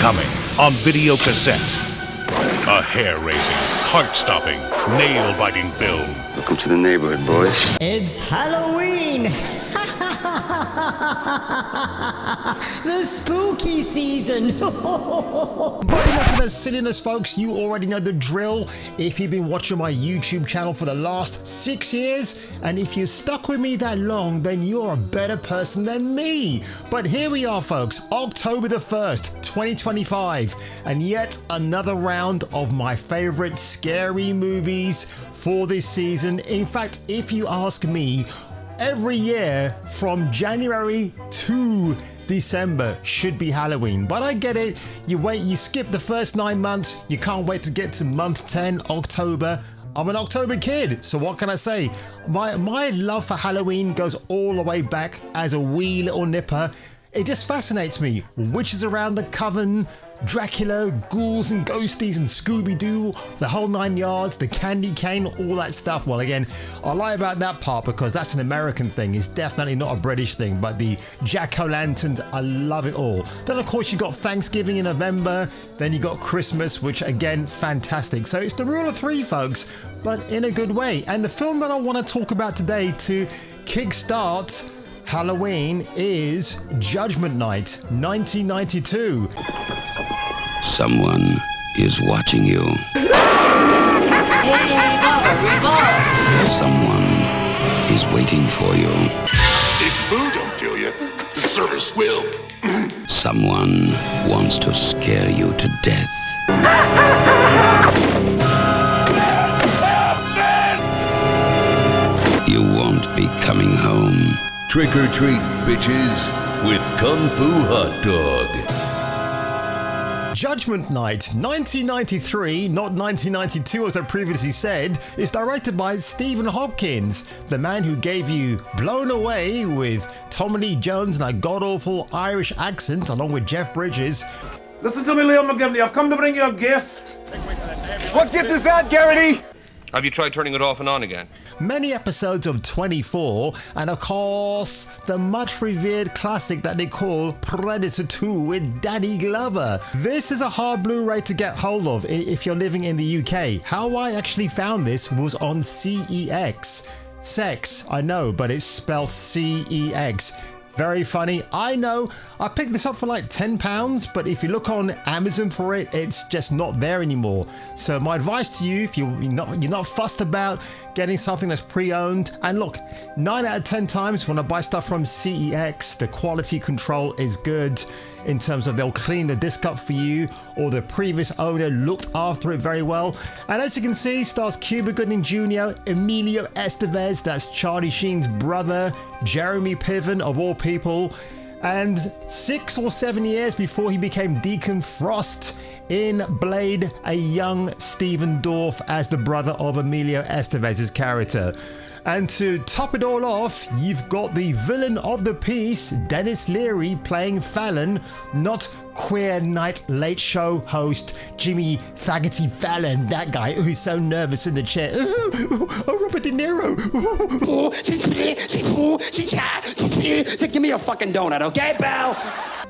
Coming on video cassette. A hair-raising, heart-stopping, nail-biting film. Welcome to the neighborhood, boys. It's Halloween! The spooky season! But enough of that silliness, folks. You already know the drill. If you've been watching my YouTube channel for the last 6 years, and if you're stuck with me that long, then you're a better person than me. But here we are, folks. October the 1st, 2025. And yet another round of my favorite scary movies for this season. In fact, if you ask me, every year from January to December should be Halloween, but I get it. You skip the first 9 months. You can't wait to get to month 10, October. I'm an October kid, so what can I say? My love for Halloween goes all the way back as a wee little nipper. It just fascinates me. Witches around the coven, Dracula, ghouls and ghosties and Scooby-Doo, the whole 9 yards, the candy cane, all that stuff. Well, again, I lie about that part because that's an American thing. It's definitely not a British thing, but the jack-o'-lanterns, I love it all. Then, of course, you got Thanksgiving in November. Then you got Christmas, which, again, fantastic. So it's the rule of three, folks, but in a good way. And the film that I want to talk about today to kickstart Halloween is Judgment Night, 1992. Someone is watching you. Someone is waiting for you. If food don't kill you, the service will. Someone wants to scare you to death. You won't be coming home. Trick or treat, bitches, with Kung Fu Hot Dog. Judgment Night, 1993, not 1992 as I previously said, is directed by Stephen Hopkins, the man who gave you Blown Away with Tommy Lee Jones and a god-awful Irish accent along with Jeff Bridges. Listen to me, Liam McGivney, I've come to bring you a gift. What gift is that, Garrity? Have you tried turning it off and on again? Many episodes of 24, and of course, the much revered classic that they call Predator 2 with Danny Glover. This is a hard Blu-ray to get hold of if you're living in the UK. How I actually found this was on CEX. Sex, I know, but it's spelled CEX. Very funny. I know. I picked this up for like £10, but if you look on Amazon for it, it's just not there anymore. So my advice to you, if you're not fussed about getting something that's pre-owned, and look, 9 out of 10 times when I buy stuff from CEX, the quality control is good in terms of they'll clean the disc up for you, or the previous owner looked after it very well. And as you can see, stars Cuba Gooding Jr., Emilio Estevez, that's Charlie Sheen's brother, Jeremy Piven of all people, and 6 or 7 years before he became Deacon Frost in Blade, a young Stephen Dorff as the brother of Emilio Estevez's character. And to top it all off, you've got the villain of the piece, Dennis Leary, playing Fallon, not Queer Night Late Show host Jimmy Faggoty Fallon, that guy who's so nervous in the chair. Oh, Robert De Niro. Give me a fucking donut, okay, pal?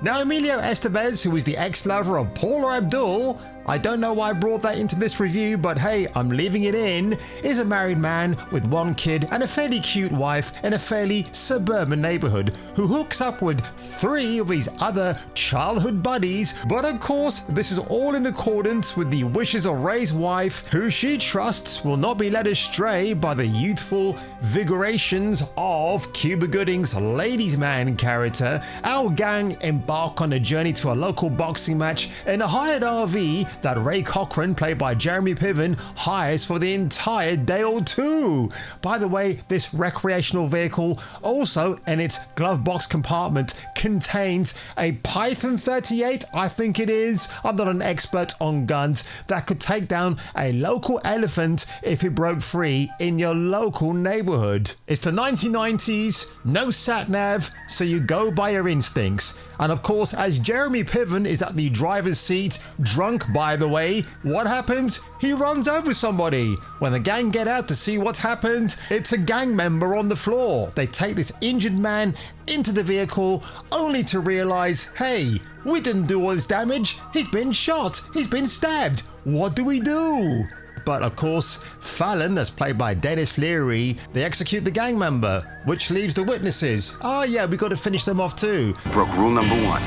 Now, Emilio Estevez, who is the ex-lover of Paula Abdul, I don't know why I brought that into this review, but hey, I'm leaving it in, is a married man with 1 kid and a fairly cute wife in a fairly suburban neighborhood who hooks up with 3 of his other childhood buddies. But of course, this is all in accordance with the wishes of Ray's wife, who she trusts will not be led astray by the youthful vigorations of Cuba Gooding's ladies' man character. Our gang embark on a journey to a local boxing match in a hired RV that Ray Cochran, played by Jeremy Piven, hires for the entire day or two. By the way, this recreational vehicle also in its glove box compartment contains a Python 38, I think it is. I'm not an expert on guns, that could take down a local elephant if it broke free in your local neighborhood. It's the 1990s, no sat nav, so you go by your instincts. And of course, as Jeremy Piven is at the driver's seat, drunk by the way, what happens? He runs over somebody. When the gang get out to see what's happened, it's a gang member on the floor. They take this injured man into the vehicle only to realize, hey, we didn't do all this damage. He's been shot. He's been stabbed. What do we do? But of course, Fallon, as played by Dennis Leary, they execute the gang member, which leaves the witnesses. Oh yeah, we got to finish them off too. Broke rule number 1.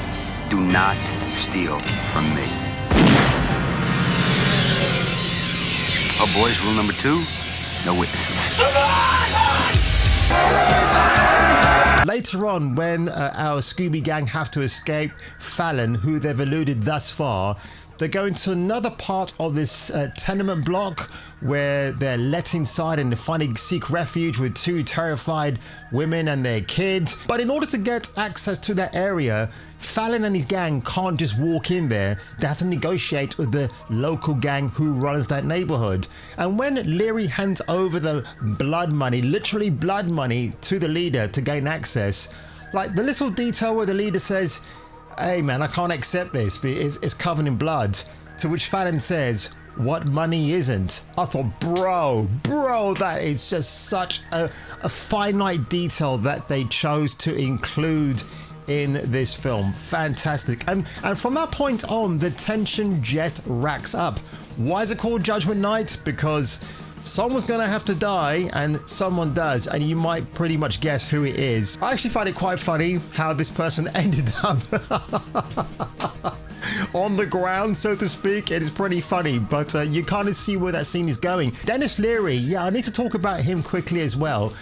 Do not steal from me. Oh, boys, rule number 2. No witnesses. Later on, when our Scooby gang have to escape Fallon, who they've eluded thus far, they go into another part of this tenement block where they're let inside and they finally seek refuge with 2 terrified women and their kid. But in order to get access to that area, Fallon and his gang can't just walk in there. They have to negotiate with the local gang who runs that neighborhood. And when Leary hands over the blood money, literally blood money, to the leader to gain access, like the little detail where the leader says, hey man, I can't accept this, it's covered in blood. To which Fallon says, what money isn't? I thought, bro, that is just such a finite detail that they chose to include in this film. Fantastic. And from that point on, the tension just racks up. Why is it called Judgment Night? Because someone's gonna have to die, and someone does, and you might pretty much guess who it is. I actually find it quite funny how this person ended up on the ground, so to speak. It is pretty funny, but you kind of see where that scene is going. Dennis Leary, yeah, I need to talk about him quickly as well.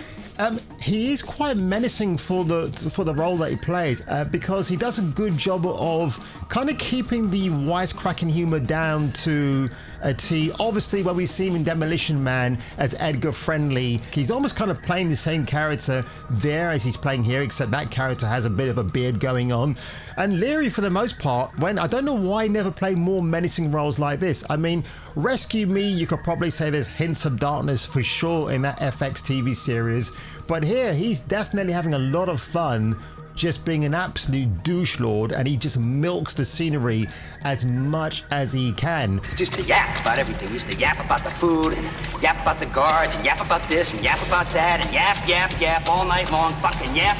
He is quite menacing for the role that he plays because he does a good job of kind of keeping the wisecracking humor down to a T. Obviously, when we see him in Demolition Man as Edgar Friendly, he's almost kind of playing the same character there as he's playing here, except that character has a bit of a beard going on. And Leary, for the most part, I don't know why he never played more menacing roles like this. I mean, Rescue Me, you could probably say there's hints of darkness for sure in that FX TV series. But here, he's definitely having a lot of fun just being an absolute douche lord, and he just milks the scenery as much as he can. Just to yap about everything. We used to yap about the food, and yap about the guards, and yap about this, and yap about that, and yap all night long. Fucking yap.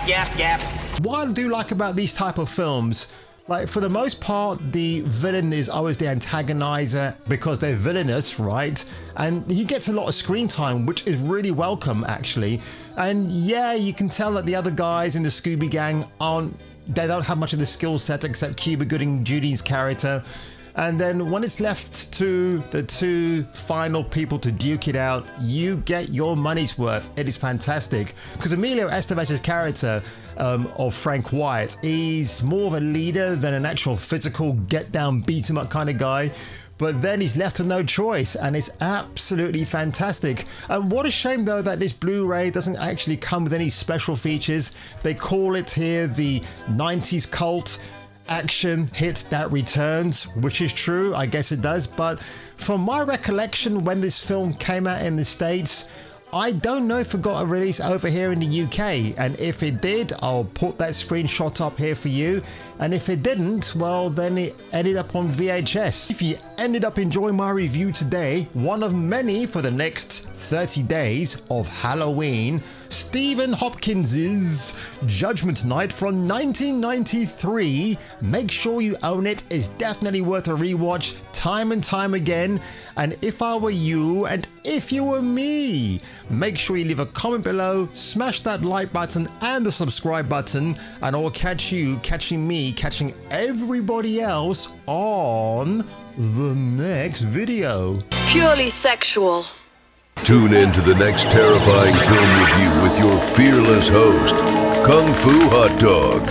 What I do like about these type of films, like for the most part, the villain is always the antagonizer because they're villainous, right? And he gets a lot of screen time, which is really welcome, actually. And yeah, you can tell that the other guys in the Scooby gang they don't have much of the skill set except Cuba Gooding Judy's character. And then when it's left to the 2 final people to duke it out, you get your money's worth. It is fantastic. Because Emilio Estevez's character of Frank White, he's more of a leader than an actual physical get down, beat him up kind of guy. But then he's left with no choice, and it's absolutely fantastic. And what a shame though that this Blu-ray doesn't actually come with any special features. They call it here the 90s cult action hit that returns, which is true, I guess it does. But from my recollection, when this film came out in the States, I don't know if it got a release over here in the UK, and if it did, I'll put that screenshot up here for you. And if it didn't, well, then it ended up on VHS. If you ended up enjoying my review today, one of many for the next 30 days of Halloween, Stephen Hopkins's Judgment Night from 1993. Make sure you own it. It's definitely worth a rewatch time and time again. And if I were you, and if you were me, make sure you leave a comment below, smash that like button and the subscribe button, and I'll catch you catching me catching everybody else on the next video. Purely sexual. Tune in to the next terrifying film review with your fearless host, Kung Fu Hot Dog.